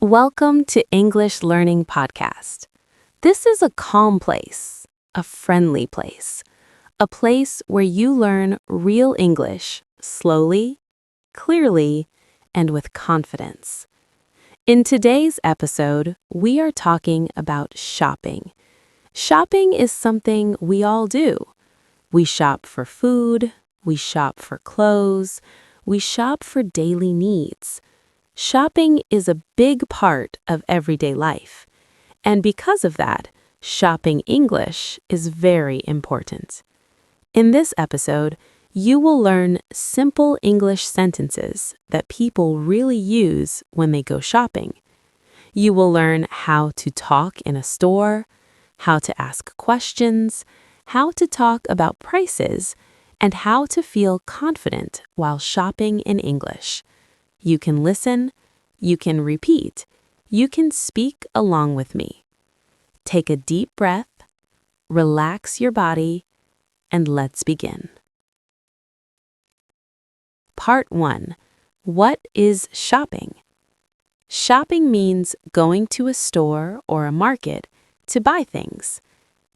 Welcome to English Learning Podcast. This is a calm place, a friendly place, a place where you learn real English slowly, clearly, and with confidence. In today's episode, we are talking about shopping. Shopping is something we all do. We shop for food, we shop for clothes, we shop for daily needs. Shopping is a big part of everyday life, and because of that, shopping English is very important. In this episode, you will learn simple English sentences that people really use when they go shopping. You will learn how to talk in a store, how to ask questions, how to talk about prices, and how to feel confident while shopping in English. You can listen, you can repeat, you can speak along with me. Take a deep breath, relax your body, and let's begin. Part 1. What is shopping? Shopping means going to a store or a market to buy things.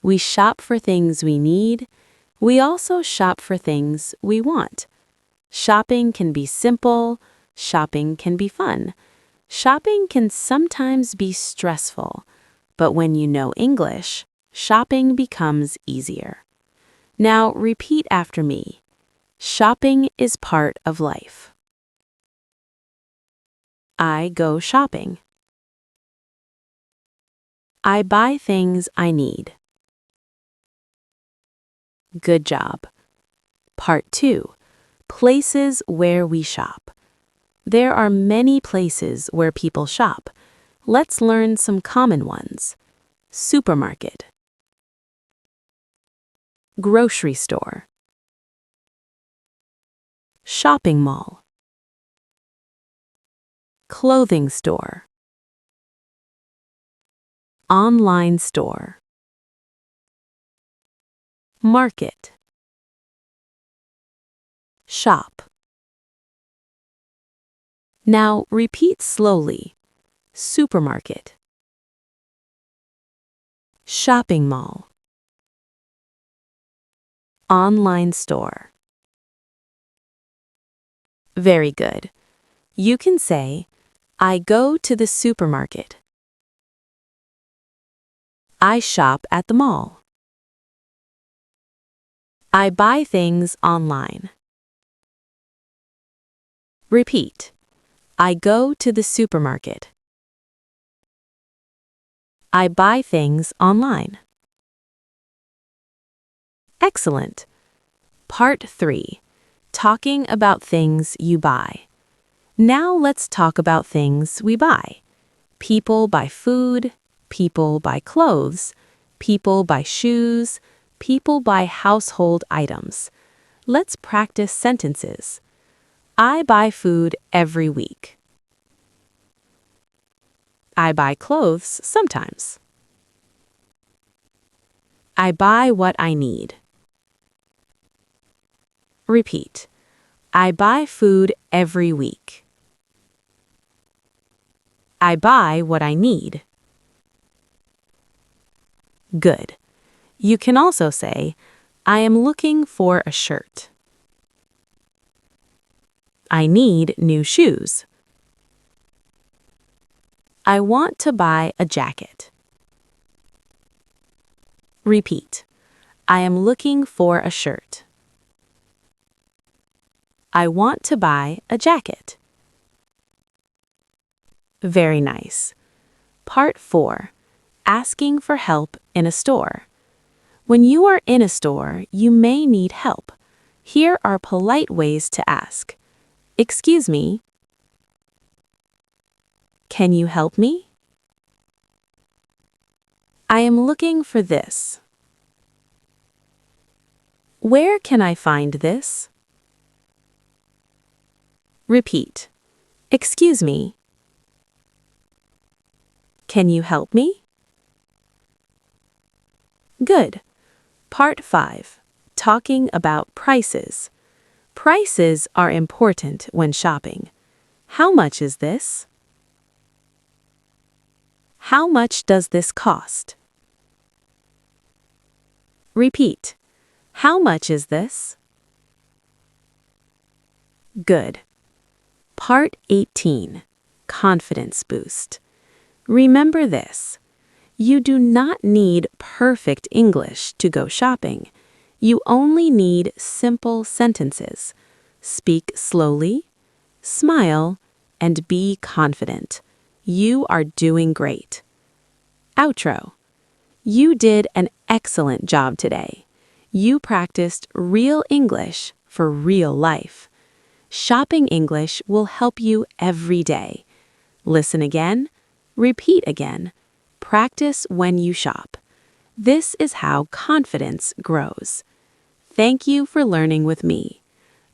We shop for things we need. We also shop for things we want. Shopping can be simple. Shopping can be fun. Shopping can sometimes be stressful, but when you know English, shopping becomes easier. Now repeat after me. Shopping is part of life. I go shopping. I buy things I need. Good job. Part 2. Places where we shop. There are many places where people shop. Let's learn some common ones. Supermarket, grocery store, shopping mall, clothing store, online store, market, shop. Now repeat slowly. Supermarket, shopping mall, online store. Very good. You can say, I go to the supermarket. I shop at the mall. I buy things online. Repeat. I go to the supermarket. I buy things online. Excellent. Part 3. Talking about things you buy. Now let's talk about things we buy. People buy food, people buy clothes, people buy shoes, people buy household items. Let's practice sentences. I buy food every week. I buy clothes sometimes. I buy what I need. Repeat. I buy food every week. I buy what I need. Good. You can also say, I am looking for a shirt. I need new shoes. I want to buy a jacket. Repeat. I am looking for a shirt. I want to buy a jacket. Very nice. Part 4. Asking for help in a store. When you are in a store, you may need help. Here are polite ways to ask. Excuse me. Can you help me? I am looking for this. Where can I find this? Repeat. Excuse me. Can you help me? Good. Part 5. Talking about prices. Prices are important when shopping. How much is this? How much does this cost? Repeat. How much is this? Good. Part 18. Confidence Boost. Remember this. You do not need perfect English to go shopping. You only need simple sentences. Speak slowly, smile, and be confident. You are doing great. Outro. You did an excellent job today. You practiced real English for real life. Shopping English will help you every day. Listen again, repeat again, practice when you shop. This is how confidence grows. Thank you for learning with me.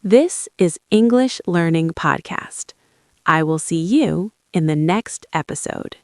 This is English Learning Podcast. I will see you in the next episode.